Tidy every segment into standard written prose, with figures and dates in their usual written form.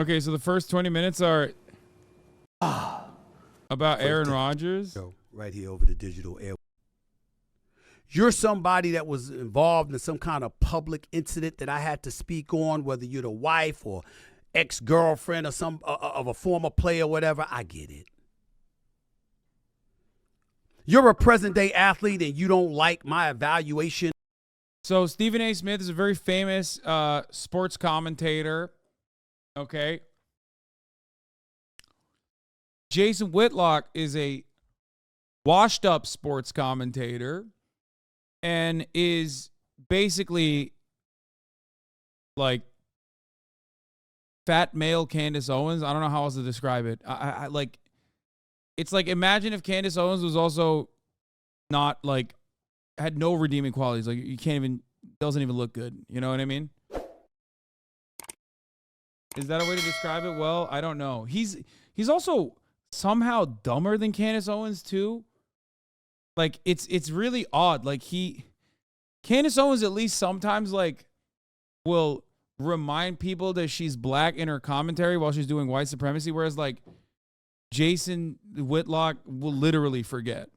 Okay, so the first 20 minutes are about Aaron Rodgers. Yo, right here over the digital air. You're somebody that was involved in some kind of public incident that I had to speak on, whether you're the wife or ex-girlfriend or some of a former player or whatever. I get it. You're a present-day athlete and you don't like my evaluation. So Stephen A. Smith is a very famous sports commentator. Okay. Jason Whitlock is a washed-up sports commentator and is basically like fat male Candace Owens. I don't know how else to describe it. I like, it's like, imagine if Candace Owens was also not like, had no redeeming qualities. Like, you can't even, doesn't even look good. You know what I mean? Is that a way to describe it? Well, I don't know. He's also somehow dumber than Candace Owens too. Like, it's really odd. Like, Candace Owens at least sometimes like will remind people that she's black in her commentary while she's doing white supremacy, whereas like Jason Whitlock will literally forget.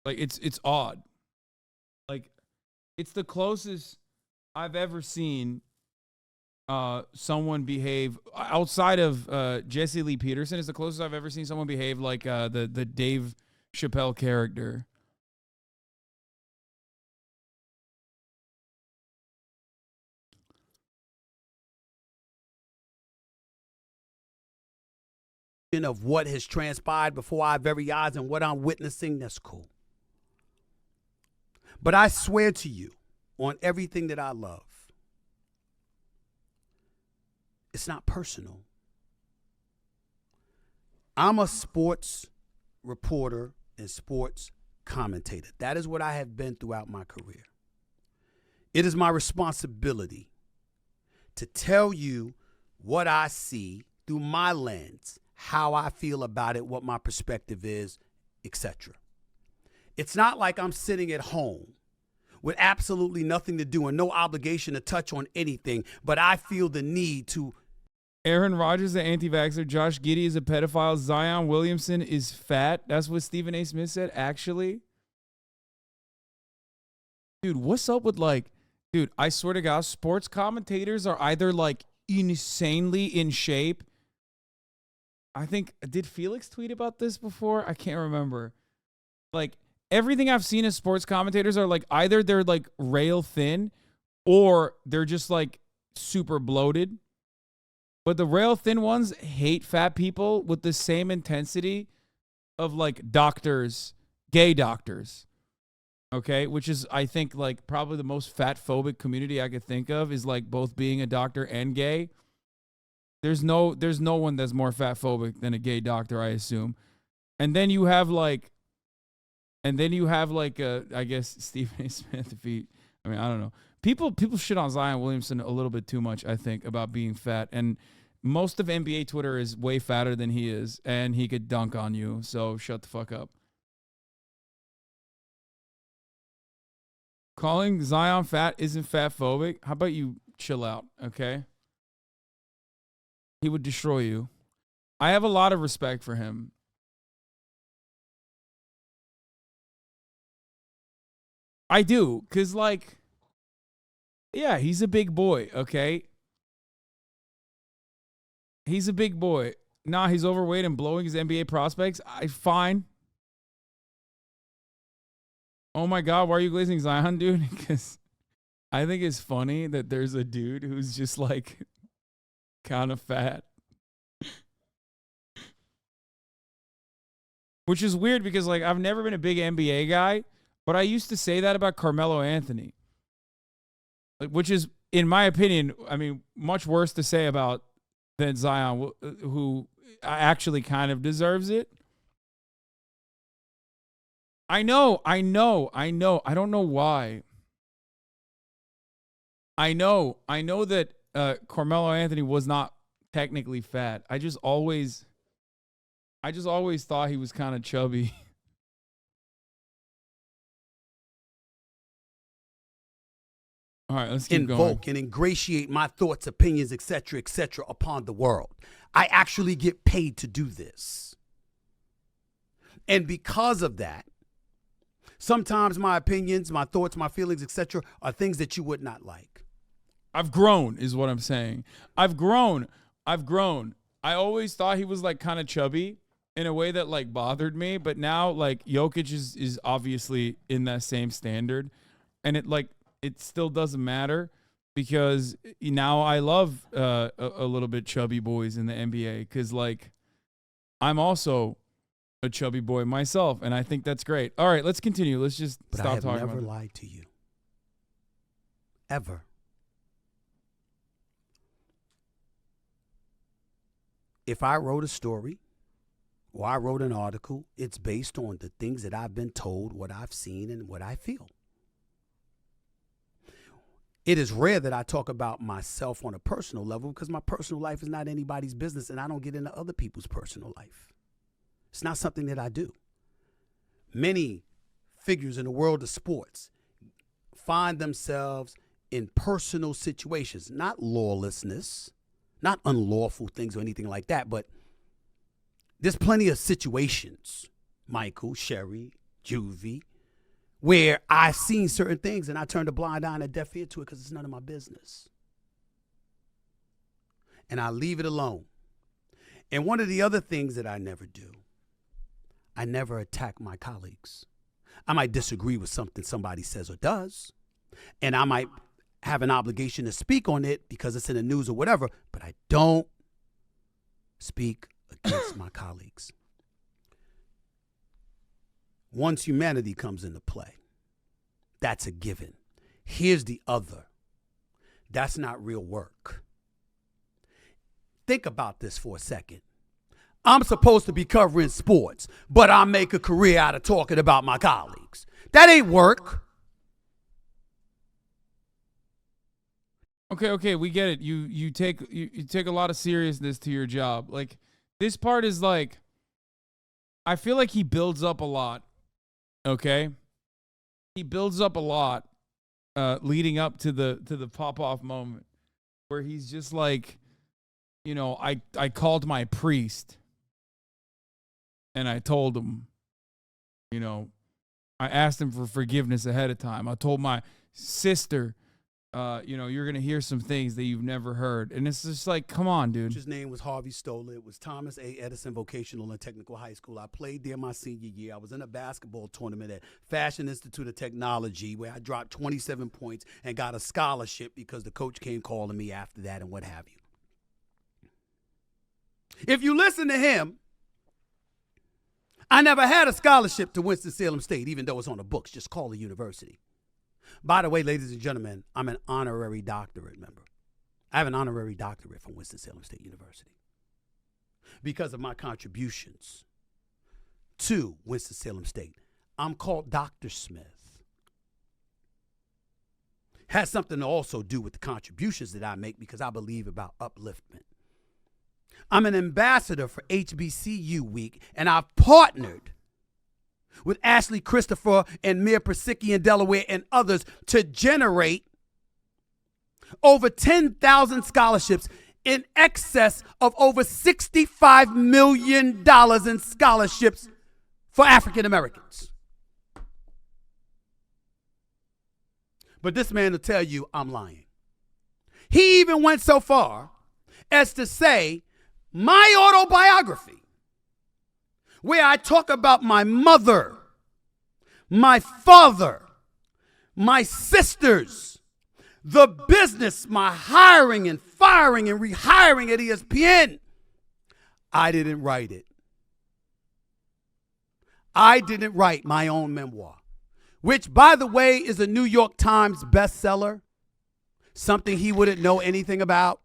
Like, it's odd. Like, it's the closest I've ever seen someone behave outside of Jesse Lee Peterson. Is the closest I've ever seen someone behave like the Dave Chappelle character. Of what has transpired before our very eyes and what I'm witnessing, that's cool. But I swear to you, on everything that I love, it's not personal. I'm a sports reporter and sports commentator. That is what I have been throughout my career. It is my responsibility to tell you what I see through my lens, how I feel about it, what my perspective is, etc. It's not like I'm sitting at home with absolutely nothing to do and no obligation to touch on anything, but I feel the need to. Aaron Rodgers is an anti-vaxxer. Josh Giddey is a pedophile. Zion Williamson is fat. That's what Stephen A. Smith said, actually. Dude, what's up with like, dude, I swear to God, sports commentators are either like insanely in shape. I think, did Felix tweet about this before? I can't remember. Like, everything I've seen as sports commentators are like, either they're like rail thin or they're just like super bloated. But the rail thin ones hate fat people with the same intensity of like doctors, gay doctors. Okay, which is, I think, like probably the most fat phobic community I could think of is like both being a doctor and gay. There's no one that's more fat phobic than a gay doctor, I assume. And then you have like I guess Stephen A. Smith. I don't know. People shit on Zion Williamson a little bit too much, I think, about being fat. And most of NBA Twitter is way fatter than he is, and he could dunk on you. So shut the fuck up. Calling Zion fat isn't fat phobic. How about you chill out, okay? He would destroy you. I have a lot of respect for him. I do, because, like, yeah, he's a big boy, okay? He's a big boy. Nah, he's overweight and blowing his NBA prospects. Fine. Oh, my God, why are you glazing Zion, dude? Because I think it's funny that there's a dude who's just, like, kind of fat. Which is weird because, like, I've never been a big NBA guy, but I used to say that about Carmelo Anthony. Like, which is, in my opinion, I mean, much worse to say about than Zion, who actually kind of deserves it. I know. I don't know why. I know that Carmelo Anthony was not technically fat. I just always thought he was kind of chubby. All right, let's keep going. Invoke and ingratiate my thoughts, opinions, etc., upon the world. I actually get paid to do this. And because of that, sometimes my opinions, my thoughts, my feelings, etc., are things that you would not like. I've grown, is what I'm saying. I've grown. I always thought he was like kind of chubby in a way that like bothered me, but now like Jokic is obviously in that same standard, and it still doesn't matter because now I love a little bit chubby boys in the NBA because like I'm also a chubby boy myself, and I think that's great. All right, let's continue. Let's just But stop I have talking never about it. lied to you. Ever. If I wrote a story or I wrote an article, it's based on the things that I've been told, what I've seen, and what I feel. It is rare that I talk about myself on a personal level because my personal life is not anybody's business and I don't get into other people's personal life. It's not something that I do. Many figures in the world of sports find themselves in personal situations, not lawlessness, not unlawful things or anything like that, but there's plenty of situations, Michael, Sherry, Juvie, where I've seen certain things and I turned a blind eye and a deaf ear to it because it's none of my business. And I leave it alone. And one of the other things that I never do, I never attack my colleagues. I might disagree with something somebody says or does, and I might have an obligation to speak on it because it's in the news or whatever, but I don't speak against my colleagues. Once humanity comes into play, that's a given. Here's the other. That's not real work. Think about this for a second. I'm supposed to be covering sports, but I make a career out of talking about my colleagues. That ain't work. Okay, we get it. You take a lot of seriousness to your job. Like this part is like I feel like he builds up a lot. Okay? He builds up a lot leading up to the pop-off moment where he's just like, you know, I called my priest and I told him, you know, I asked him for forgiveness ahead of time. I told my sister, you know, you're going to hear some things that you've never heard. And it's just like, come on, dude. His name was Harvey Stoller. It was Thomas A. Edison Vocational and Technical High School. I played there my senior year. I was in a basketball tournament at Fashion Institute of Technology where I dropped 27 points and got a scholarship because the coach came calling me after that and what have you. If you listen to him, I never had a scholarship to Winston-Salem State, even though it's on the books. Just call the university. By the way, ladies and gentlemen, I'm an honorary doctorate member. I have an honorary doctorate from Winston-Salem State University because of my contributions to Winston-Salem State. I'm called Dr. Smith. Has something to also do with the contributions that I make because I believe about upliftment. I'm an ambassador for HBCU Week, and I've partnered with Ashley Christopher and Mir Persicki in Delaware and others to generate over 10,000 scholarships in excess of over $65 million in scholarships for African Americans. But this man will tell you I'm lying. He even went so far as to say my autobiography, where I talk about my mother, my father, my sisters, the business, my hiring and firing and rehiring at ESPN. I didn't write it. I didn't write my own memoir, which, by the way, is a New York Times bestseller, something he wouldn't know anything about.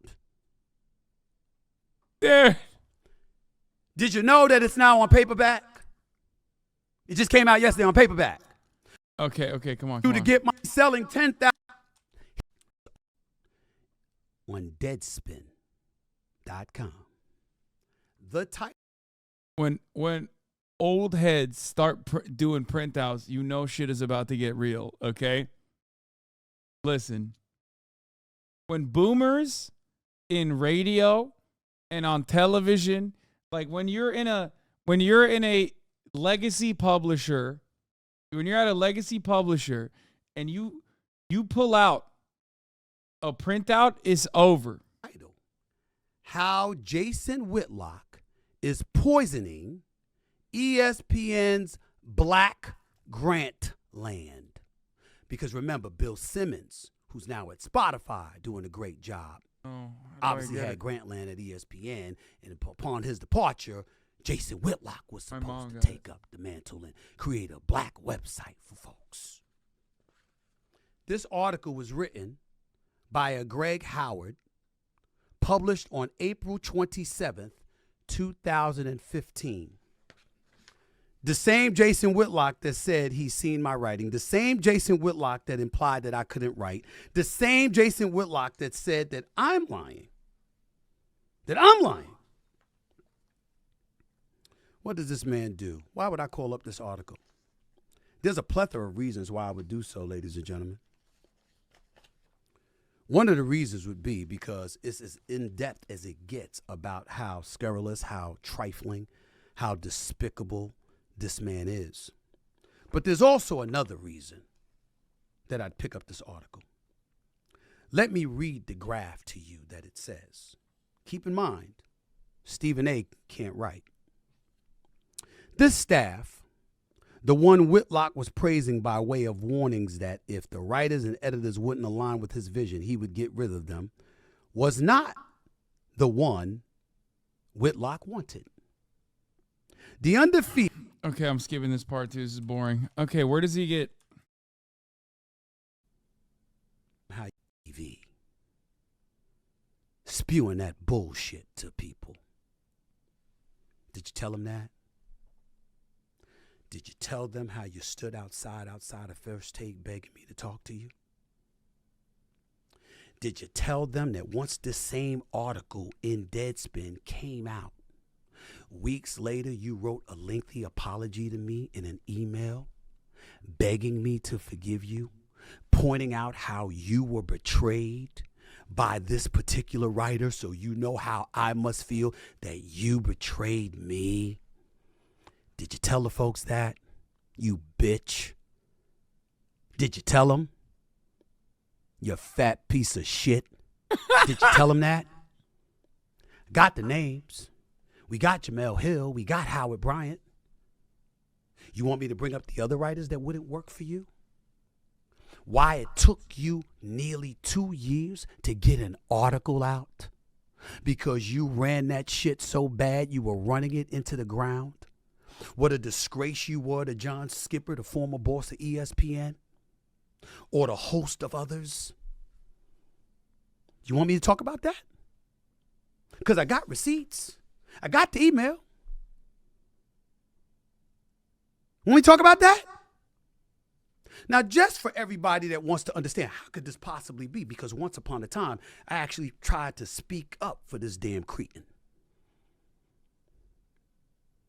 There. Did you know that it's now on paperback? It just came out yesterday on paperback. Okay, come on. To get my selling 10,000 on Deadspin.com. The title. When old heads start doing printouts, you know shit is about to get real. Okay. Listen, when boomers in radio and on television, like when you're in a legacy publisher, when you're at a legacy publisher and you pull out a printout, it's over. How Jason Whitlock is poisoning ESPN's Black Grant land. Because remember, Bill Simmons, who's now at Spotify doing a great job, obviously had Grantland at ESPN, and upon his departure, Jason Whitlock was supposed to take up the mantle and create a black website for folks. This article was written by a Greg Howard, published on April 27th, 2015. The same Jason Whitlock that said he's seen my writing, the same Jason Whitlock that implied that I couldn't write, the same Jason Whitlock that said that I'm lying. What does this man do? Why would I call up this article? There's a plethora of reasons why I would do so, ladies and gentlemen. One of the reasons would be because it's as in-depth as it gets about how scurrilous, how trifling, how despicable this man is. But there's also another reason that I'd pick up this article. Let me read the graph to you that it says. Keep in mind, Stephen A. can't write. This staff, the one Whitlock was praising by way of warnings that if the writers and editors wouldn't align with his vision, he would get rid of them, was not the one Whitlock wanted. The undefeated. Okay, I'm skipping this part too. This is boring. Okay, where does he get? TV. Spewing that bullshit to people. Did you tell him that? Did you tell them how you stood outside of First Take begging me to talk to you? Did you tell them that once this same article in Deadspin came out, weeks later you wrote a lengthy apology to me in an email, begging me to forgive you, pointing out how you were betrayed by this particular writer, so you know how I must feel that you betrayed me? Did you tell the folks that, you bitch? Did you tell them? You fat piece of shit. Did you tell them that? Got the names. We got Jamel Hill. We got Howard Bryant. You want me to bring up the other writers that wouldn't work for you? Why it took you nearly 2 years to get an article out? Because you ran that shit so bad you were running it into the ground? What a disgrace you were to John Skipper, the former boss of ESPN, or the host of others. You want me to talk about that? Because I got receipts. I got the email. Want me to talk about that? Now, just for everybody that wants to understand, how could this possibly be? Because once upon a time, I actually tried to speak up for this damn cretin.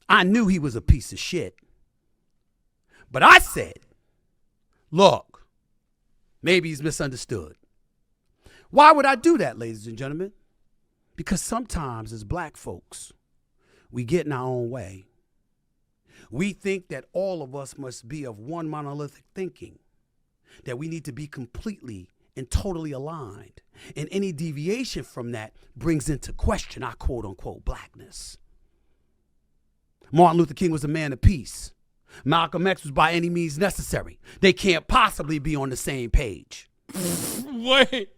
I knew he was a piece of shit. But I said, look, maybe he's misunderstood. Why would I do that, ladies and gentlemen? Because sometimes as black folks, we get in our own way. We think that all of us must be of one monolithic thinking, that we need to be completely and totally aligned. And any deviation from that brings into question our quote-unquote blackness. Martin Luther King was a man of peace. Malcolm X was by any means necessary. They can't possibly be on the same page. Wait.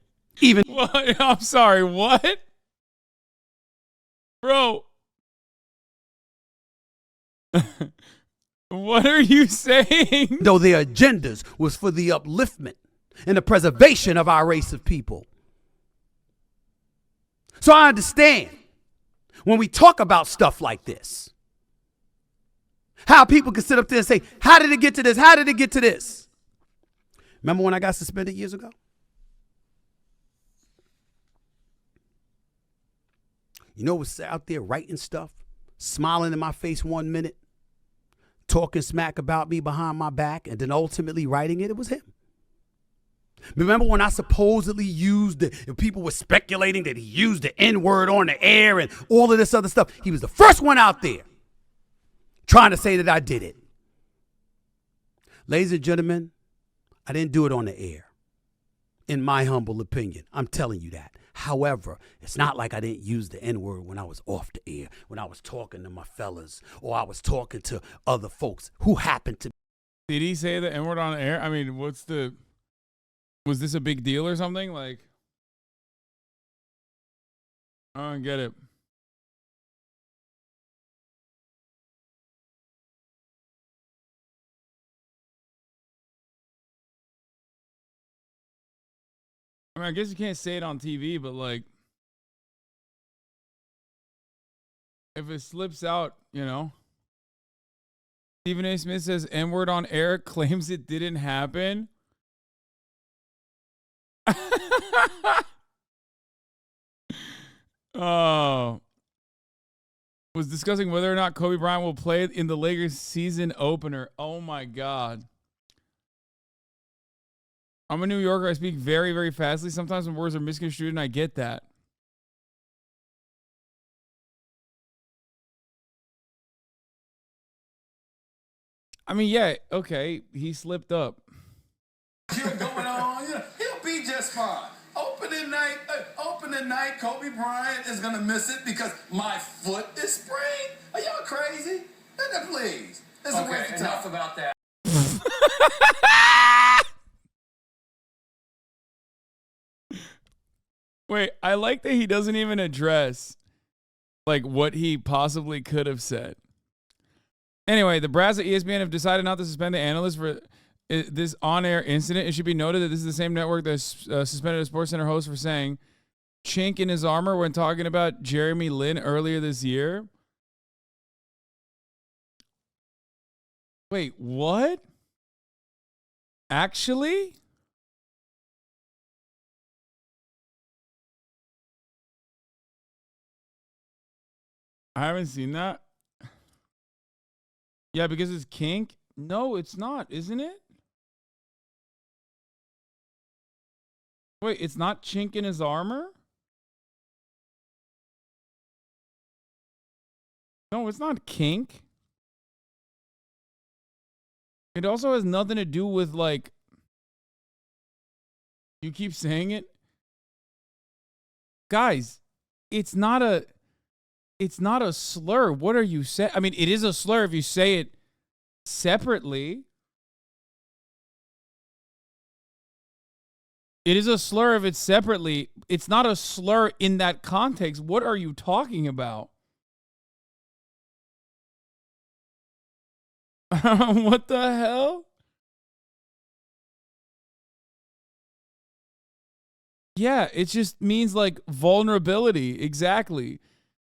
What? I'm sorry, what? Bro. What are you saying? Though their agendas was for the upliftment and the preservation of our race of people. So I understand when we talk about stuff like this, how people can sit up there and say, how did it get to this? How did it get to this? Remember when I got suspended years ago? You know what's out there writing stuff, smiling in my face 1 minute, talking smack about me behind my back, and then ultimately writing it? It was him. Remember when I supposedly used people were speculating that he used the N-word on the air and all of this other stuff. He was the first one out there trying to say that I did it. Ladies and gentlemen, I didn't do it on the air, in my humble opinion. I'm telling you that. However, it's not like I didn't use the N-word when I was off the air, when I was talking to my fellas, or I was talking to other folks who happened to. Did he say the N-word on the air? I mean, was this a big deal or something? Like, I don't get it. I mean, I guess you can't say it on TV, but like, if it slips out, you know. Stephen A. Smith says N-word on air, claims it didn't happen. Oh. Was discussing whether or not Kobe Bryant will play in the Lakers season opener. Oh my God. I'm a New Yorker. I speak very, very fastly. Sometimes when words are misconstrued, and I get that. I mean, yeah, okay, he slipped up. Going on, he'll be just fine. Opening night, Kobe Bryant is gonna miss it because my foot is sprained. Are y'all crazy? Please. It's a waste of time. Enough about that. Wait, I like that he doesn't even address like what he possibly could have said. Anyway, the brass at ESPN have decided not to suspend the analyst for this on-air incident. It should be noted that this is the same network that suspended a SportsCenter host for saying chink in his armor when talking about Jeremy Lin earlier this year. Wait, what? Actually? I haven't seen that. Yeah, because it's kink. No, it's not, isn't it? Wait, it's not chink in his armor? No, it's not kink. It also has nothing to do with, like, you keep saying it. Guys, it's not a slur. What are you saying? I mean, it is a slur if you say it separately. It is a slur if it's separately. It's not a slur in that context. What are you talking about? What the hell? Yeah, it just means like vulnerability. Exactly.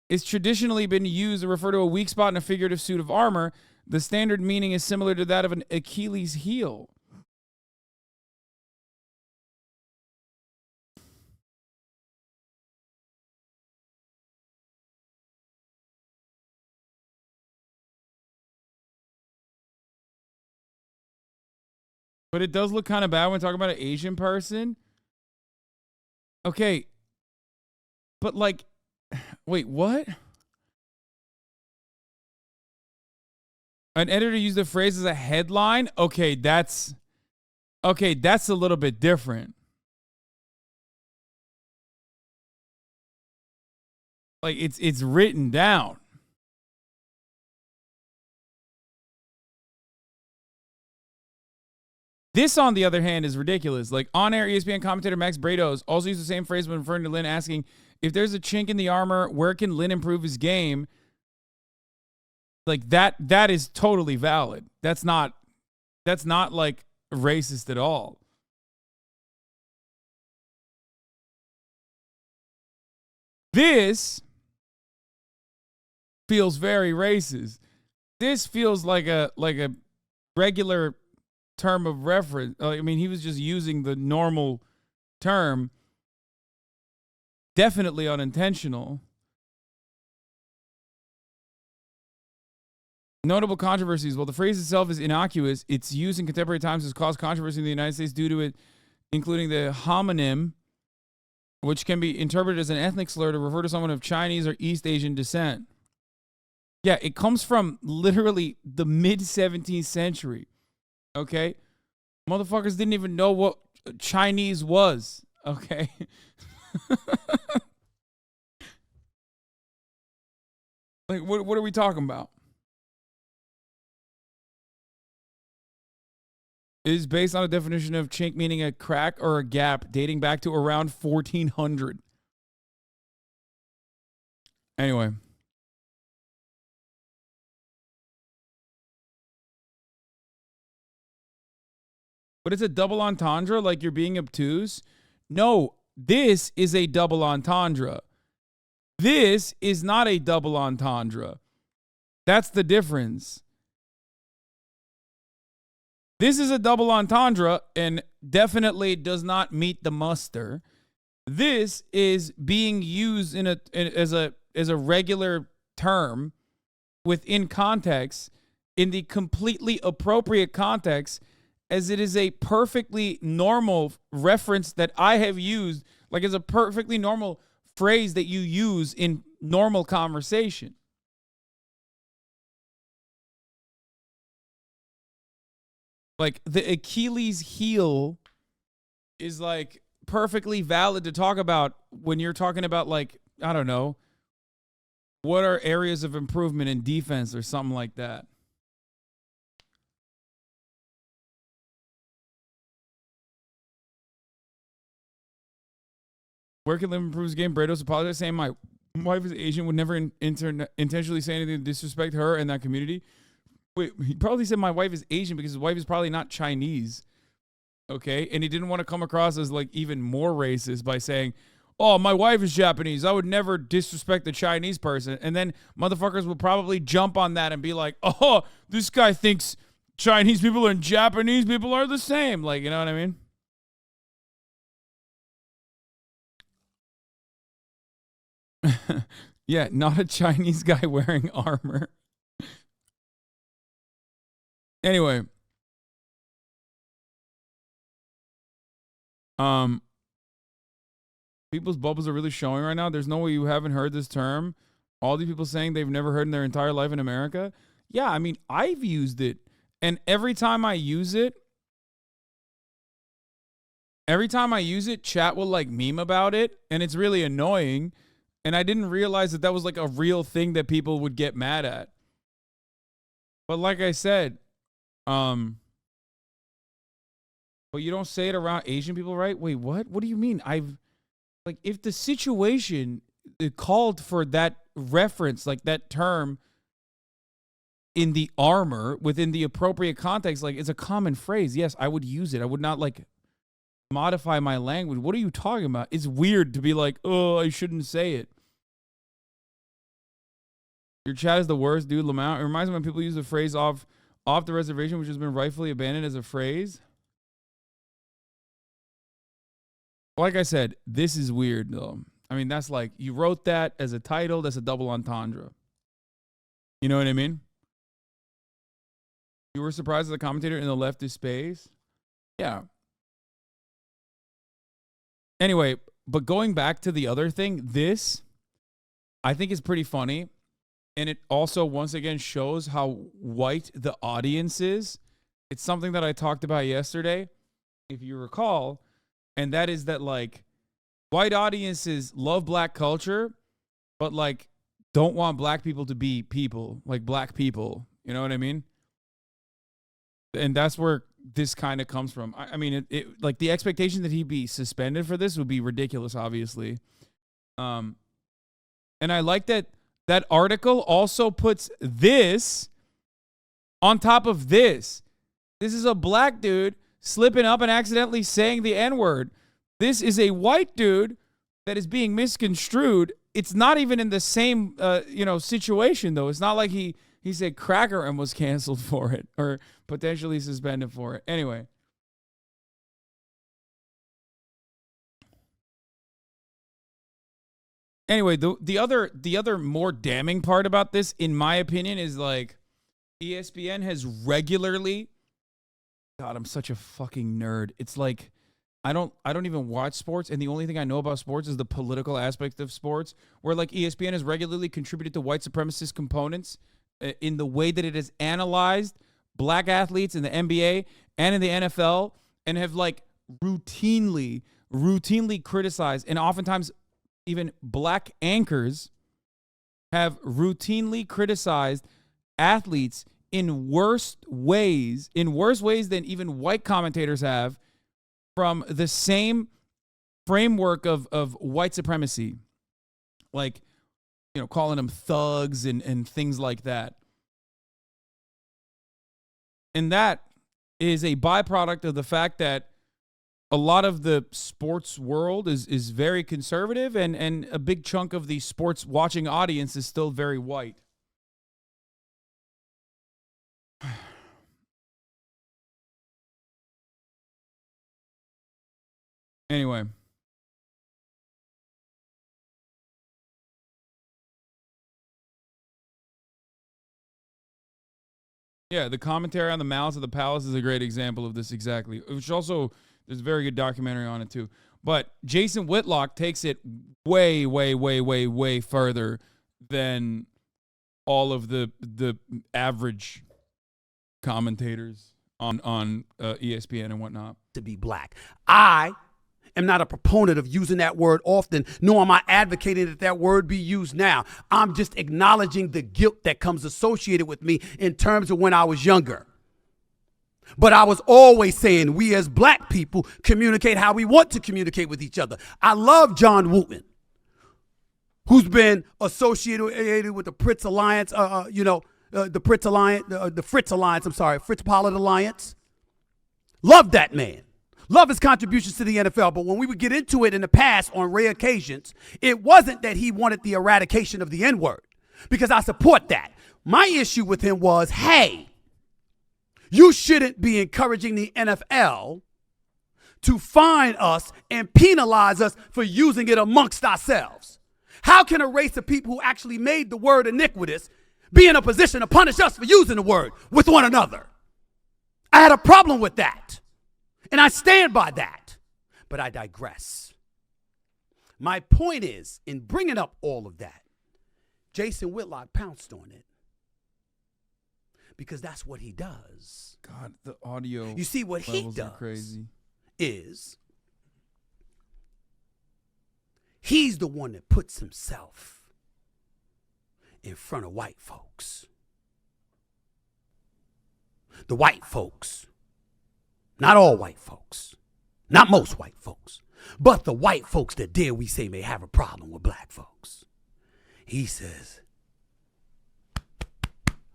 It's traditionally been used to refer to a weak spot in a figurative suit of armor. The standard meaning is similar to that of an Achilles heel. But it does look kind of bad when talking about an Asian person. Okay. But like, wait, what? An editor used the phrase as a headline? Okay, that's a little bit different. Like it's written down. This, on the other hand, is ridiculous. Like, on-air ESPN commentator Max Brados also used the same phrase when referring to Lin, asking, if there's a chink in the armor, where can Lin improve his game? Like, that is totally valid. That's not like racist at all. This feels very racist. This feels like a regular term of reference. I mean, he was just using the normal term. Definitely unintentional. Notable controversies. While the phrase itself is innocuous, its use in contemporary times has caused controversy in the United States due to including the homonym, which can be interpreted as an ethnic slur to refer to someone of Chinese or East Asian descent. Yeah, it comes from literally the mid-17th century. Okay? Motherfuckers didn't even know what Chinese was. Okay? Like, what are we talking about? It is based on a definition of chink, meaning a crack or a gap, dating back to around 1400. Anyway. But it's a double entendre, like you're being obtuse? No, this is a double entendre. This is not a double entendre. That's the difference. This is a double entendre and definitely does not meet the muster. This is being used as a regular term within context, in the completely appropriate context, as it is a perfectly normal reference that I have used, like it's a perfectly normal phrase that you use in normal conversation. Like the Achilles heel is like perfectly valid to talk about when you're talking about, like, I don't know, what are areas of improvement in defense or something like that. Where can Liv improve his game? Brados apologized, saying my wife is Asian, would never intentionally say anything to disrespect her and that community. Wait, he probably said my wife is Asian because his wife is probably not Chinese. Okay? And he didn't want to come across as like even more racist by saying, oh, my wife is Japanese. I would never disrespect the Chinese person. And then motherfuckers will probably jump on that and be like, oh, this guy thinks Chinese people and Japanese people are the same. Like, you know what I mean? Yeah, not a Chinese guy wearing armor. Anyway. People's bubbles are really showing right now. There's no way you haven't heard this term. All these people saying they've never heard in their entire life in America. Yeah, I mean, I've used it. And every time I use it, chat will like meme about it. And it's really annoying. And I didn't realize that was like a real thing that people would get mad at. But like I said, but you don't say it around Asian people, right? Wait, what? What do you mean? Like, if the situation called for that reference, like that term in the armor within the appropriate context, like it's a common phrase. Yes, I would use it. I would not like modify my language. What are you talking about? It's weird to be like, oh, I shouldn't say it. Your chat is the worst, dude. Lamont. It reminds me when people use the phrase off the reservation, which has been rightfully abandoned as a phrase. Like I said, this is weird, though. I mean, that's like, you wrote that as a title. That's a double entendre. You know what I mean? You were surprised as a commentator in the leftist space? Yeah. Anyway, but going back to the other thing, this, I think is pretty funny. And it also, once again, shows how white the audience is. It's something that I talked about yesterday, if you recall. And that is that, like, white audiences love black culture, but, like, don't want black people to be people, like black people. You know what I mean? And that's where this kind of comes from. I mean, it like, the expectation that he'd be suspended for this would be ridiculous, obviously. And I like that article also puts this on top of this. This is a black dude slipping up and accidentally saying the N-word. This is a white dude that is being misconstrued. It's not even in the same, situation, though. It's not like he said cracker and was canceled for it or potentially suspended for it. Anyway. The other more damning part about this, in my opinion, is like ESPN has regularly. God, I'm such a fucking nerd. It's like I don't even watch sports, and the only thing I know about sports is the political aspect of sports, where like ESPN has regularly contributed to white supremacist components in the way that it has analyzed black athletes in the NBA and in the NFL, and have like routinely criticized, and oftentimes even black anchors have routinely criticized athletes in worse ways than even white commentators have, from the same framework of white supremacy, like, you know, calling them thugs and things like that. And that is a byproduct of the fact that a lot of the sports world is very conservative, and a big chunk of the sports watching audience is still very white. Anyway. Yeah, the commentary on the Malice of the Palace is a great example of this exactly. Which also, there's a very good documentary on it too. But Jason Whitlock takes it way further than all of the average commentators on ESPN and whatnot. To be black. I am not a proponent of using that word often, nor am I advocating that word be used now. I'm just acknowledging the guilt that comes associated with me in terms of when I was younger. But I was always saying we as black people communicate how we want to communicate with each other. I love John Wooten, who's been associated with the Fritz Alliance, the Fritz Alliance, Fritz Pollard Alliance. Love that man. Love his contributions to the NFL. But when we would get into it in the past on rare occasions, it wasn't that he wanted the eradication of the N-word, because I support that. My issue with him was, hey, you shouldn't be encouraging the NFL to fine us and penalize us for using it amongst ourselves. How can a race of people who actually made the word iniquitous be in a position to punish us for using the word with one another? I had a problem with that, and I stand by that, but I digress. My point is, in bringing up all of that, Jason Whitlock pounced on it because that's what he does. God, the audio. You see, what he levels does are crazy. Is he's the one that puts himself in front of white folks. The white folks, not all white folks, not most white folks, but the white folks that dare we say may have a problem with black folks. He says,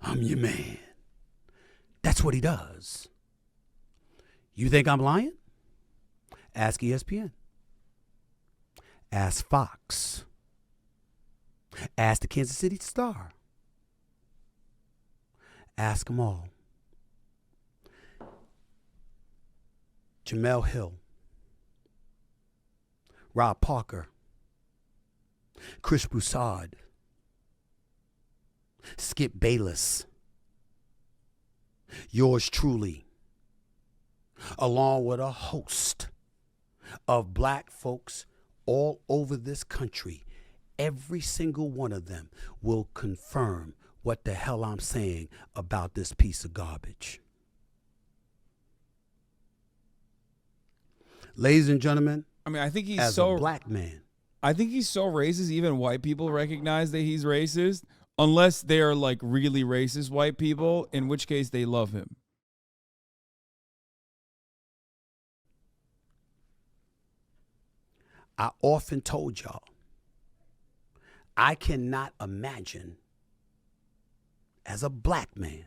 I'm your man. That's what he does. You think I'm lying? Ask ESPN. Ask Fox. Ask the Kansas City Star. Ask them all. Jamel Hill, Rob Parker, Chris Broussard, Skip Bayless, yours truly, along with a host of black folks all over this country. Every single one of them will confirm what the hell I'm saying about this piece of garbage. Ladies and gentlemen, I mean, I think he's as a black man, I think he's so racist, even white people recognize that he's racist, unless they are like really racist white people, in which case they love him. I often told y'all, I cannot imagine as a black man,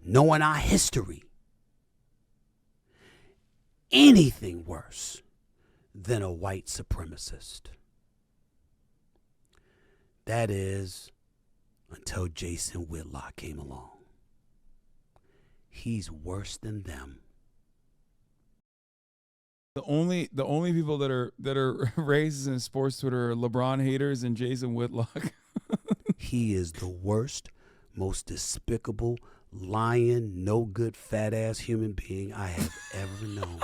knowing our history, anything worse than a white supremacist. That is, until Jason Whitlock came along. He's worse than them. The only people that are racist in sports Twitter are LeBron haters and Jason Whitlock. He is the worst, most despicable, lying, no good, fat ass human being I have ever known.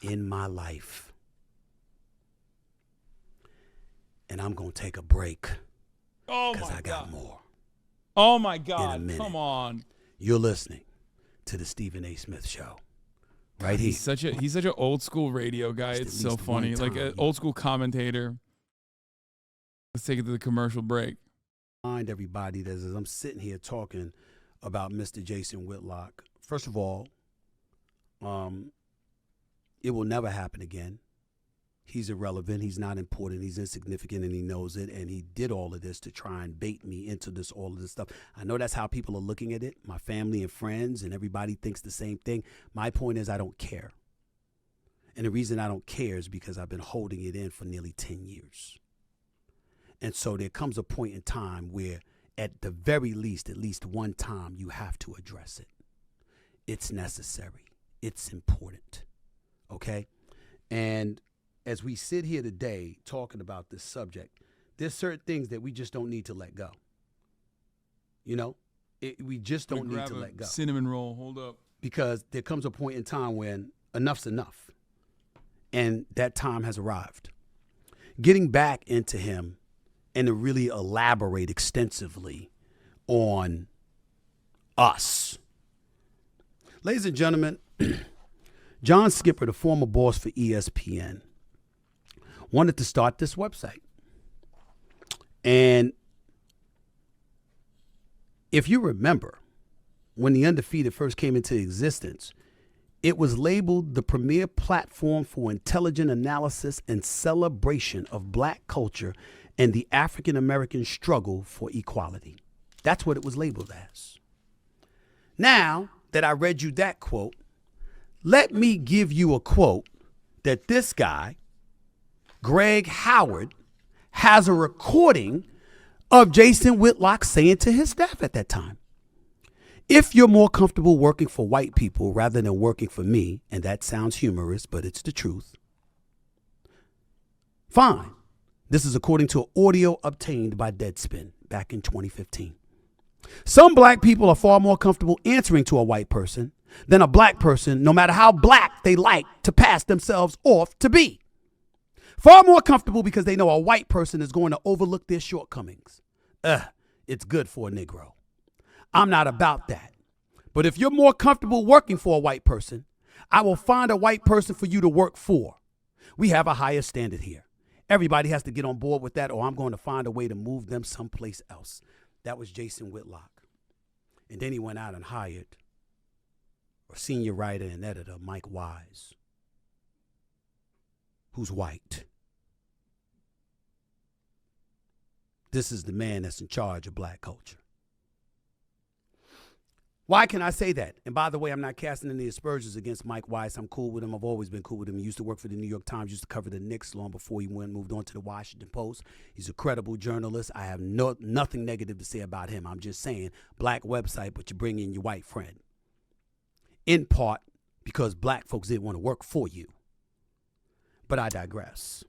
in my life. And I'm going to take a break. Oh, because my I got God. more. Oh, my In a God. minute. Come on. You're listening to the Stephen A. Smith Show. Right here. He's such an old school radio guy. Just It's at so least funny. one Like time an old school commentator. Let's take it to the commercial break. Remind everybody that as I'm sitting here talking about Mr. Jason Whitlock, first of all, it will never happen again. He's irrelevant. He's not important. He's insignificant, and he knows it. And he did all of this to try and bait me into all of this stuff. I know that's how people are looking at it. My family and friends and everybody thinks the same thing. My point is I don't care. And the reason I don't care is because I've been holding it in for nearly 10 years. And so there comes a point in time where at the very least, at least one time, you have to address it. It's necessary. It's important. Okay? And as we sit here today talking about this subject, there's certain things that we just don't need to let go. You know, we just don't need to let go. Cinnamon roll, hold up. Because there comes a point in time when enough's enough. And that time has arrived. Getting back into him and to really elaborate extensively on us. Ladies and gentlemen, John Skipper, the former boss for ESPN, wanted to start this website. And if you remember, when the Undefeated first came into existence, it was labeled the premier platform for intelligent analysis and celebration of black culture and the African American struggle for equality. That's what it was labeled as. Now that I read you that quote, let me give you a quote that this guy, Greg Howard, has a recording of Jason Whitlock saying to his staff at that time. If you're more comfortable working for white people rather than working for me, and that sounds humorous, but it's the truth, fine. This is according to audio obtained by Deadspin back in 2015. Some black people are far more comfortable answering to a white person than a black person, no matter how black they like to pass themselves off to be. Far more comfortable because they know a white person is going to overlook their shortcomings. It's good for a Negro. I'm not about that. But if you're more comfortable working for a white person, I will find a white person for you to work for. We have a higher standard here. Everybody has to get on board with that, or I'm going to find a way to move them someplace else. That was Jason Whitlock. And then he went out and hired a senior writer and editor, Mike Wise, who's white. This is the man that's in charge of black culture. Why can I say that? And by the way, I'm not casting any aspersions against Mike Weiss. I'm cool with him. I've always been cool with him. He used to work for the New York Times, used to cover the Knicks long before he moved on to the Washington Post. He's a credible journalist. I have nothing negative to say about him. I'm just saying, black website, but you bring in your white friend. In part because black folks didn't want to work for you. But I digress.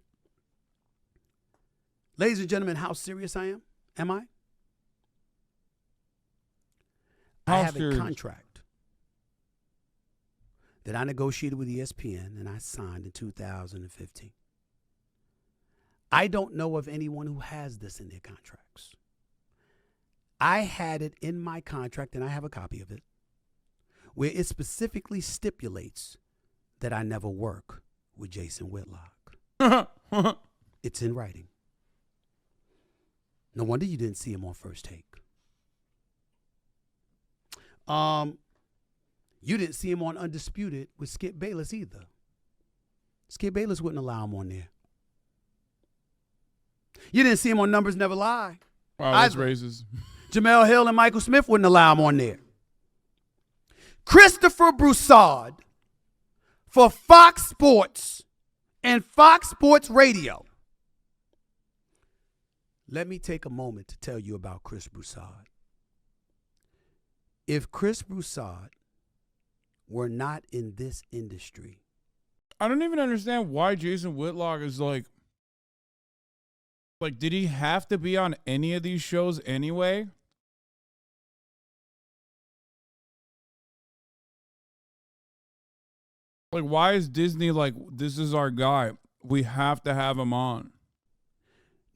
Ladies and gentlemen, how serious I am? Am I? I have a contract that I negotiated with ESPN and I signed in 2015. I don't know of anyone who has this in their contracts. I had it in my contract, and I have a copy of it, where it specifically stipulates that I never work with Jason Whitlock. It's in writing. No wonder you didn't see him on First Take. You didn't see him on Undisputed with Skip Bayless either. Skip Bayless wouldn't allow him on there. You didn't see him on Numbers Never Lie. Wow, that's racist. Jamel Hill and Michael Smith wouldn't allow him on there. Christopher Broussard for Fox Sports and Fox Sports Radio. Let me take a moment to tell you about Chris Broussard. If Chris Broussard were not in this industry, I don't even understand why Jason Whitlock is like, did he have to be on any of these shows anyway? Like, why is Disney like, this is our guy? We have to have him on.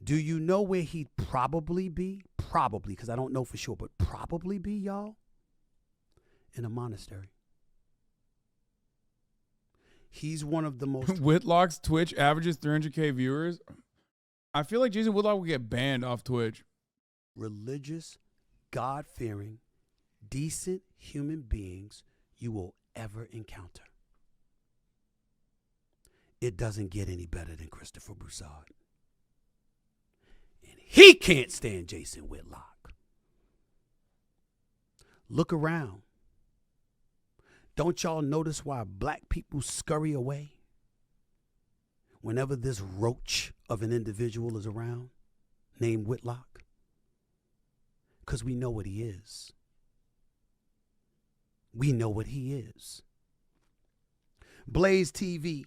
Do you know where he'd probably be? Probably, because I don't know for sure, but probably be, y'all, in a monastery. He's one of the most... Whitlock's Twitch averages 300K viewers. I feel like Jason Whitlock will get banned off Twitch. religious, God-fearing, decent human beings you will ever encounter. It doesn't get any better than Christopher Broussard. And he can't stand Jason Whitlock. Look around. Don't y'all notice why black people scurry away whenever this roach of an individual is around named Whitlock? Because we know what he is. We know what he is. Blaze TV.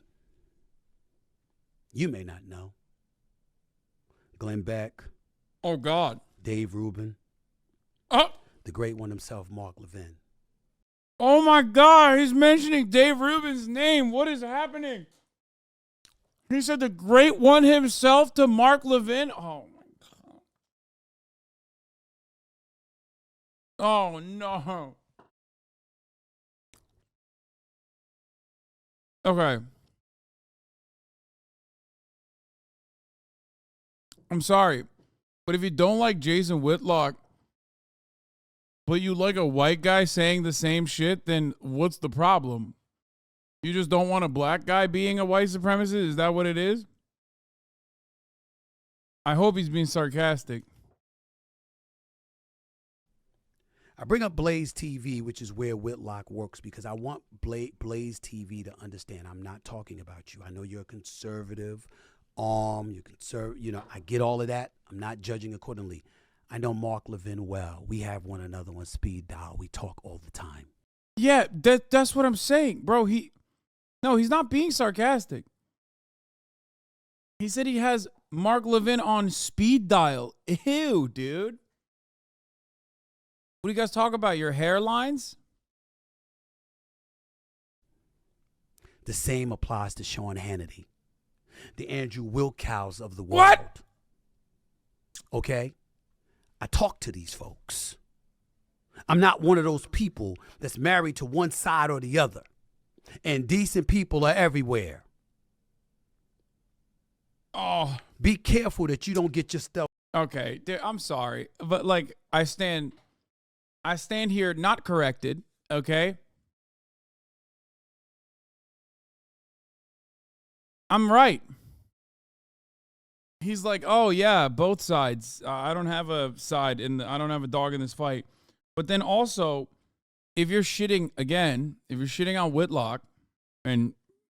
You may not know. Glenn Beck. Oh, God. Dave Rubin. Oh. The great one himself, Mark Levin. Oh, my God. He's mentioning Dave Rubin's name. What is happening? He said the great one himself to Mark Levin. Oh, my God. Oh, no. Okay. I'm sorry, but if you don't like Jason Whitlock, but you like a white guy saying the same shit, then what's the problem? You just don't want a black guy being a white supremacist? Is that what it is? I hope he's being sarcastic. I bring up Blaze TV, which is where Whitlock works, because I want Blaze TV to understand I'm not talking about you. I know you're a conservative, you I get all of that. I'm not judging accordingly. I know Mark Levin well. We have one another on speed dial. We talk all the time. Yeah, that's what I'm saying, bro. He's not being sarcastic. He said he has Mark Levin on speed dial. Ew, dude. What do you guys talk about? Your hairlines? The same applies to Sean Hannity, the Andrew Wilkows of the world. What? Okay? I talk to these folks. I'm not one of those people that's married to one side or the other. And decent people are everywhere. Oh. Be careful that you don't get your stuff. Okay, dude, I'm sorry. But, like, I stand here not corrected, okay? I'm right. He's like, oh, yeah, both sides. I don't have a side, I don't have a dog in this fight. But then also, if you're shitting on Whitlock, and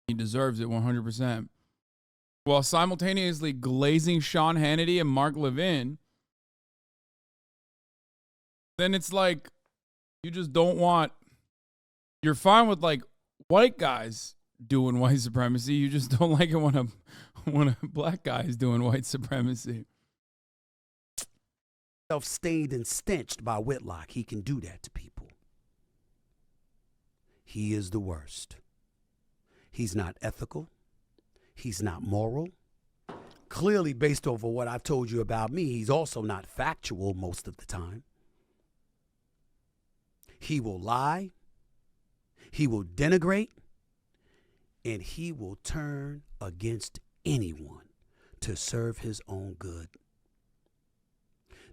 he deserves it 100%, while simultaneously glazing Sean Hannity and Mark Levin, then it's like you just don't want, you're fine with like white guys doing white supremacy. You just don't like it when a black guy is doing white supremacy. Self-stained and stenched by Whitlock. He can do that to people. He is the worst. He's not ethical. He's not moral. Clearly, based over what I've told you about me, he's also not factual most of the time. He will lie. He will denigrate. And he will turn against anyone to serve his own good.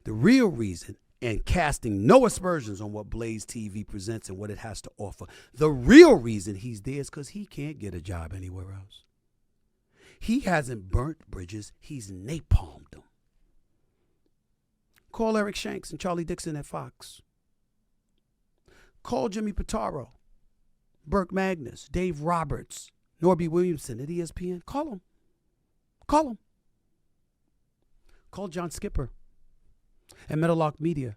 The real reason, and casting no aspersions on what Blaze TV presents and what it has to offer, the real reason he's there is because he can't get a job anywhere else. He hasn't burnt bridges, he's napalmed them. Call Eric Shanks and Charlie Dixon at Fox. Call Jimmy Pitaro, Burke Magnus, Dave Roberts, Norby Williamson at ESPN. Call them. Call them. Call John Skipper at Meadowlark Media.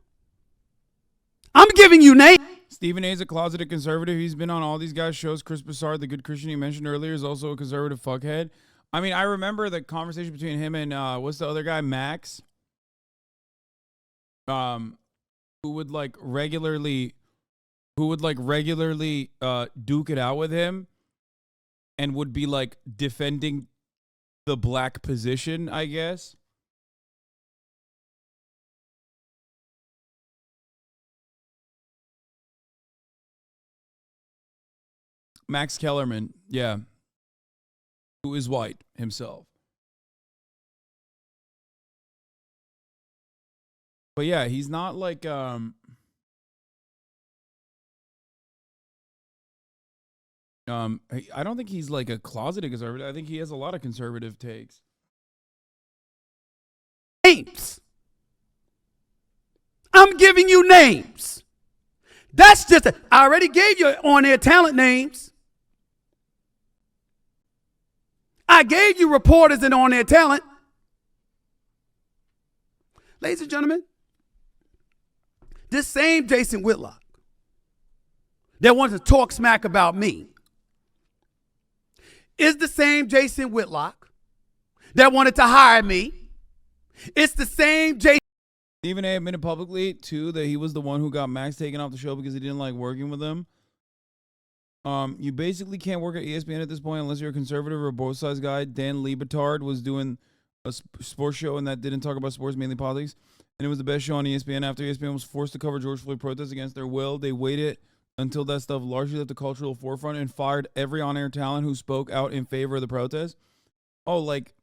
I'm giving you names. Stephen A. is a closeted conservative. He's been on all these guys' shows. Chris Broussard, the good Christian you mentioned earlier, is also a conservative fuckhead. I mean, I remember the conversation between him and what's the other guy, Max, who would regularly duke it out with him. and would be like defending the black position, I guess. Max Kellerman, yeah, who is white himself. But yeah, he's not like I don't think he's like a closeted conservative. I think he has a lot of conservative takes. Names. I'm giving you names. That's just I already gave you on-air talent names. I gave you reporters and on-air talent. Ladies and gentlemen, this same Jason Whitlock that wants to talk smack about me is the same Jason Whitlock that wanted to hire me. It's the same Jason. Stephen A. admitted publicly, too, that he was the one who got Max taken off the show because he didn't like working with him. You basically can't work at ESPN at this point unless you're a conservative or a both sides guy. Dan Liebetard was doing a sports show and that didn't talk about sports, mainly politics. And it was the best show on ESPN. After ESPN was forced to cover George Floyd protests against their will, they waited until that stuff largely left the cultural forefront and fired every on-air talent who spoke out in favor of the protest. Oh, like,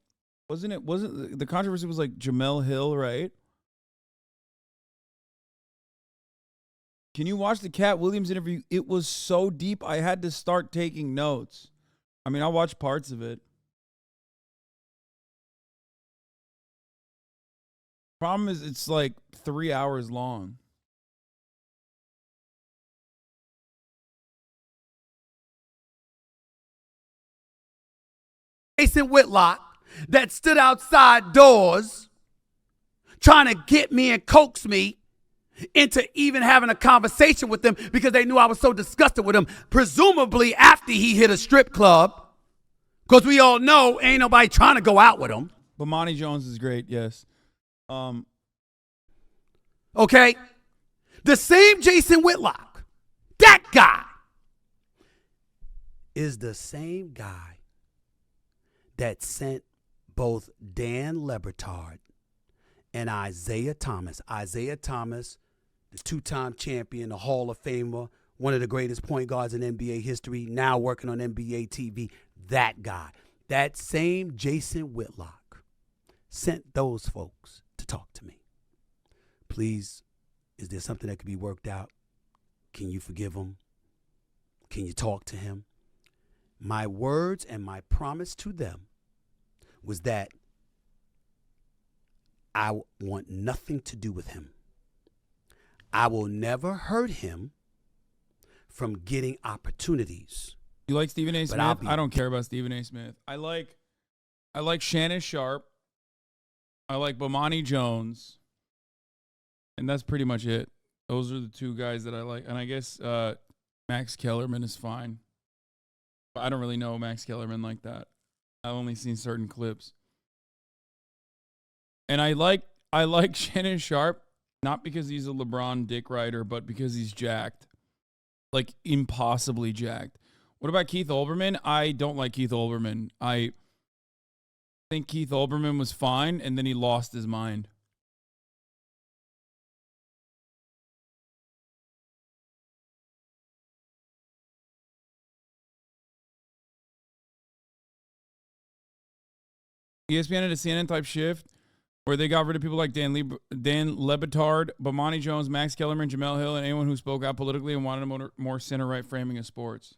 wasn't the controversy was like Jamel Hill, right? Can you watch the Cat Williams interview? It was so deep, I had to start taking notes. I mean, I watched parts of it. Problem is, it's like 3 hours long. Jason Whitlock that stood outside doors trying to get me and coax me into even having a conversation with them because they knew I was so disgusted with him, presumably after he hit a strip club, because we all know ain't nobody trying to go out with him. But Monty Jones is great, yes. Okay? The same Jason Whitlock, that guy, is the same guy that sent both Dan Lebertard and Isaiah Thomas. Isaiah Thomas, the two-time champion, the Hall of Famer, one of the greatest point guards in NBA history, now working on NBA TV. That guy, that same Jason Whitlock, sent those folks to talk to me. Please, is there something that could be worked out? Can you forgive him? Can you talk to him? My words and my promise to them was that I want nothing to do with him. I will never hurt him from getting opportunities. You like Stephen A. Smith? I don't care about Stephen A. Smith. I like Shannon Sharp. I like Bomani Jones. And that's pretty much it. Those are the two guys that I like. And I guess Max Kellerman is fine. But I don't really know Max Kellerman like that. I've only seen certain clips. And I like Shannon Sharp, not because he's a LeBron dick rider, but because he's jacked. Like, impossibly jacked. What about Keith Olbermann? I don't like Keith Olbermann. I think Keith Olbermann was fine, and then he lost his mind. ESPN had a CNN-type shift where they got rid of people like Dan Lebatard, Bomani Jones, Max Kellerman, Jamel Hill, and anyone who spoke out politically and wanted a more center-right framing of sports.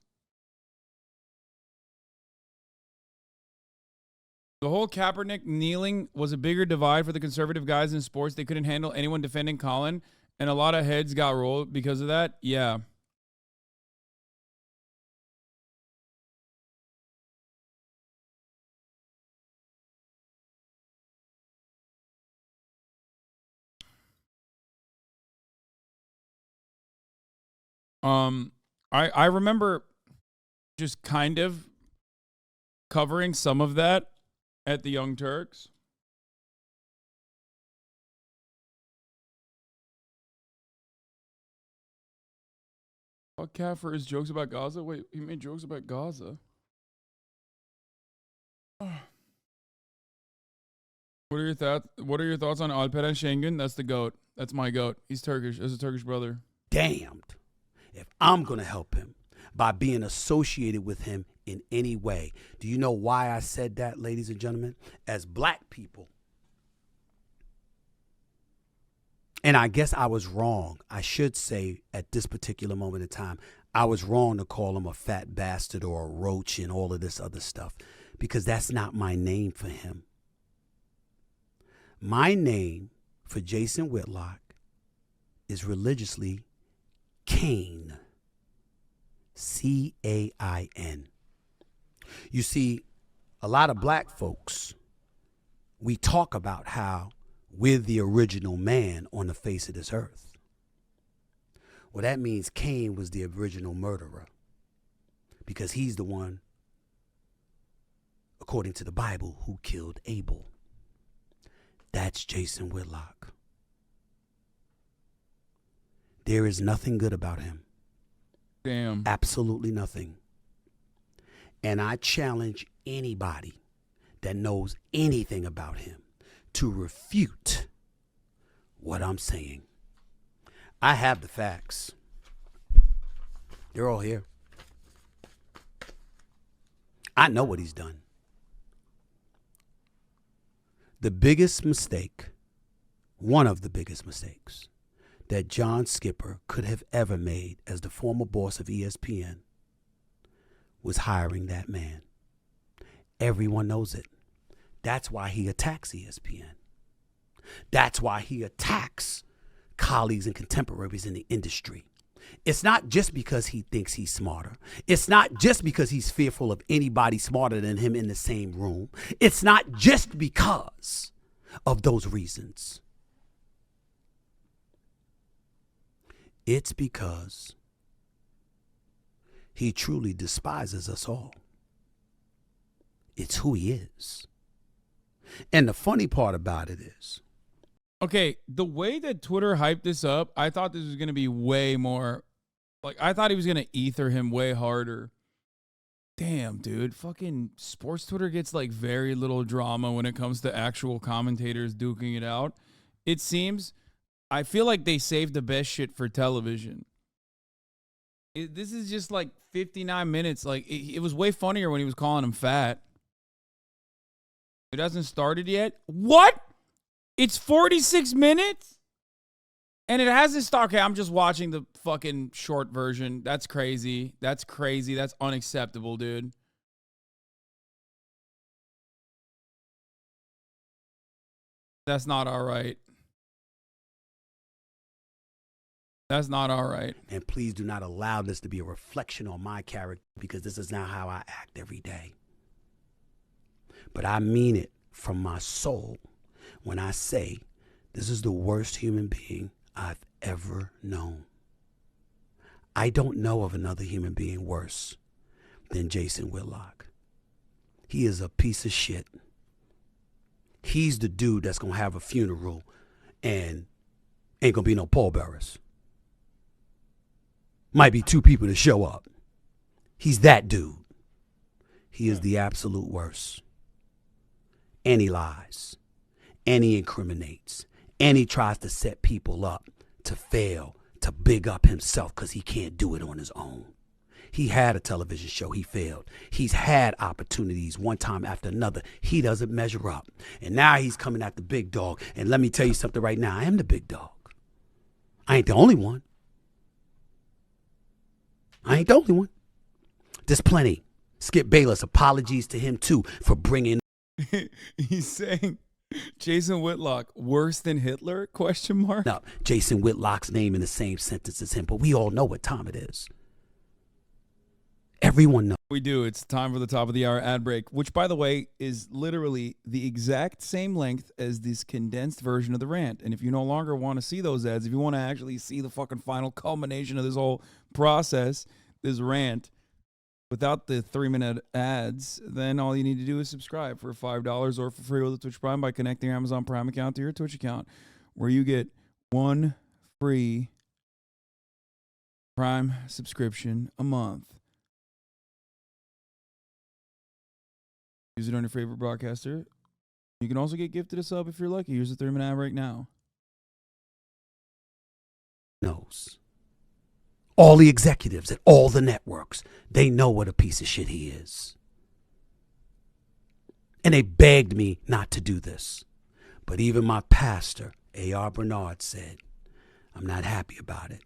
The whole Kaepernick kneeling was a bigger divide for the conservative guys in sports. They couldn't handle anyone defending Colin, and a lot of heads got rolled because of that. Yeah. I remember just kind of covering some of that at the Young Turks. Fuck Cat for his jokes about Gaza? Wait, he made jokes about Gaza? What are your thoughts? What are your thoughts on Alperen Şengün? That's the goat. That's my goat. He's Turkish. That's a Turkish brother. Damned if I'm going to help him by being associated with him in any way. Do you know why I said that, ladies and gentlemen? As black people, and I guess I was wrong. I should say at this particular moment in time, I was wrong to call him a fat bastard or a roach and all of this other stuff, because that's not my name for him. My name for Jason Whitlock is religiously Cain. C-A-I-N. You see, a lot of black folks, we talk about how we're the original man on the face of this earth. Well, that means Cain was the original murderer, because he's the one, according to the Bible, who killed Abel. That's Jason Whitlock. There is nothing good about him. Damn. Absolutely nothing. And I challenge anybody that knows anything about him to refute what I'm saying. I have the facts. They're all here. I know what he's done. The biggest mistake, one of the biggest mistakes that John Skipper could have ever made as the former boss of ESPN was hiring that man. Everyone knows it. That's why he attacks ESPN. That's why he attacks colleagues and contemporaries in the industry. It's not just because he thinks he's smarter. It's not just because he's fearful of anybody smarter than him in the same room. It's not just because of those reasons. It's because he truly despises us all. It's who he is. And the funny part about it is, Okay, the way that Twitter hyped this up, I thought this was going to be way more, like, I thought he was going to ether him way harder. Damn, dude. Fucking sports Twitter gets, like, very little drama when it comes to actual commentators duking it out. It seems, I feel like they saved the best shit for television. This is just, like, 59 minutes. Like, it was way funnier when he was calling him fat. It hasn't started yet? What? It's 46 minutes? And it hasn't started. Okay, I'm just watching the fucking short version. That's crazy. That's crazy. That's unacceptable, dude. That's not all right. That's not all right. and please do not allow this to be a reflection on my character, because this is not how I act every day. But I mean it from my soul when I say this is the worst human being I've ever known. I don't know of another human being worse than Jason Whitlock. He is a piece of shit. He's the dude that's going to have a funeral and ain't going to be no pallbearers. Might be 2 people to show up. He's that dude. He is the absolute worst. And he lies. And he incriminates. And he tries to set people up to fail, to big up himself because he can't do it on his own. He had a television show. He failed. He's had opportunities one time after another. He doesn't measure up. And now he's coming at the big dog. And let me tell you something right now. I am the big dog. I ain't the only one. I ain't the only one. There's plenty. Skip Bayless, apologies to him too for bringing. He's saying Jason Whitlock worse than Hitler? Question mark. Up Jason Whitlock's name in the same sentence as him, but we all know what time it is. Everyone knows. We do. It's time for the top of the hour ad break, which, by the way, is literally the exact same length as this condensed version of the rant. And if you no longer want to see those ads, if you want to actually see the fucking final culmination of this whole process, this rant, without the 3-minute ads, then all you need to do is subscribe for $5 or for free with the Twitch Prime by connecting your Amazon Prime account to your Twitch account, where you get 1 free Prime subscription a month. Use it on your favorite broadcaster. You can also get gifted a sub if you're lucky. Here's the 3-minute ad right now. Knows. All the executives at all the networks, they know what a piece of shit he is. And they begged me not to do this. But even my pastor, A.R. Bernard, said, I'm not happy about it.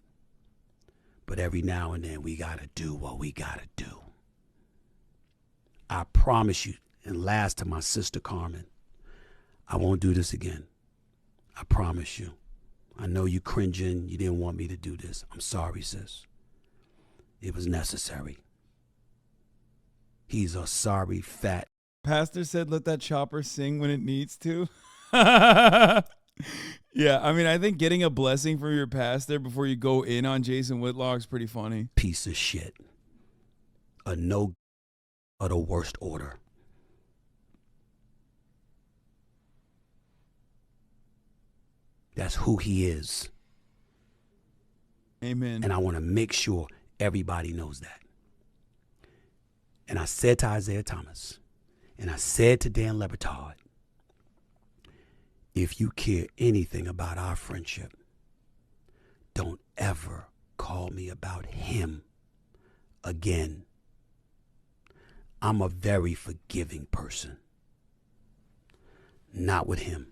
But every now and then we gotta do what we gotta do. I promise you, and last to my sister Carmen, I won't do this again. I promise you. I know you cringing. You didn't want me to do this. I'm sorry, sis. It was necessary. He's a sorry, fat. Pastor said let that chopper sing when it needs to. Yeah, I mean, I think getting a blessing from your pastor before you go in on Jason Whitlock is pretty funny. Piece of shit. A no of the worst order. That's who he is. Amen. And I want to make sure everybody knows that. And I said to Isaiah Thomas, and I said to Dan Lebertard, if you care anything about our friendship, don't ever call me about him again. I'm a very forgiving person. Not with him.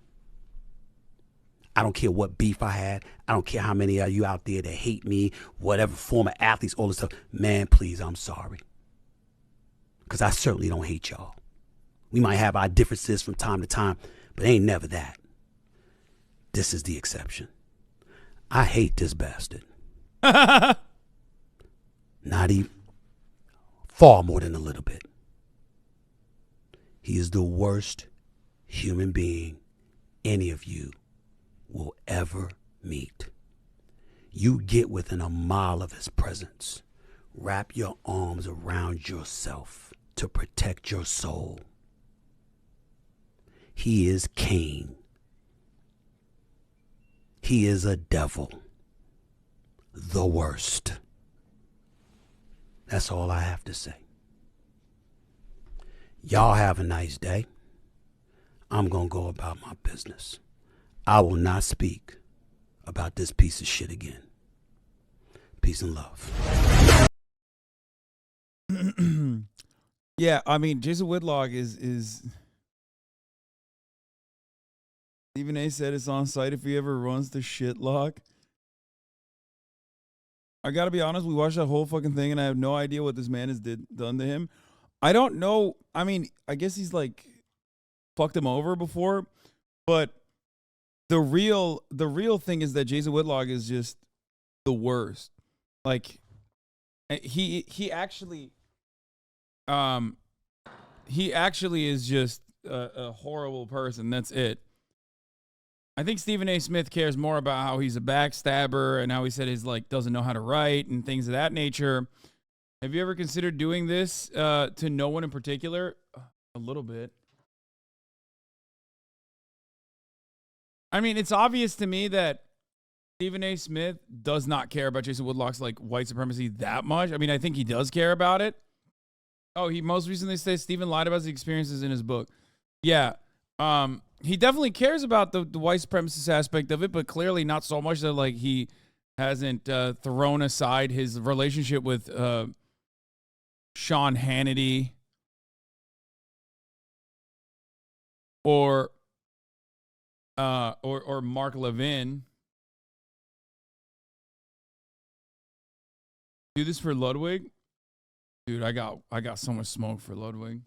I don't care what beef I had. I don't care how many of you out there that hate me, whatever, former athletes, all this stuff. Man, please, I'm sorry. Because I certainly don't hate y'all. We might have our differences from time to time, but ain't never that. This is the exception. I hate this bastard. Not even, far more than a little bit. He is the worst human being any of you will ever meet. You get within a mile of his presence. Wrap your arms around yourself to protect your soul. He is Cain. He is a devil. The worst. That's all I have to say. Y'all have a nice day. I'm going to go about my business. I will not speak about this piece of shit again. Peace and love. Yeah, I mean, Jason Whitlock is Stephen A. said it's on site if he ever runs the shitlock. I gotta be honest, we watched that whole fucking thing and I have no idea what this man has done to him. I don't know. I mean, I guess he's like fucked him over before, but the real thing is that Jason Whitlock is just the worst. Like he actually is just a horrible person. That's it. I think Stephen A. Smith cares more about how he's a backstabber and how he said he's like doesn't know how to write and things of that nature. Have you ever considered doing this to no one in particular? A little bit. I mean, it's obvious to me that Stephen A. Smith does not care about Jason Whitlock's like white supremacy that much. I mean, I think he does care about it. Oh, he most recently said Stephen lied about his experiences in his book. Yeah. He definitely cares about the white supremacist aspect of it, but clearly not so much that like he hasn't thrown aside his relationship with Sean Hannity or Mark Levin. Do this for Ludwig? Dude, I got so much smoke for Ludwig.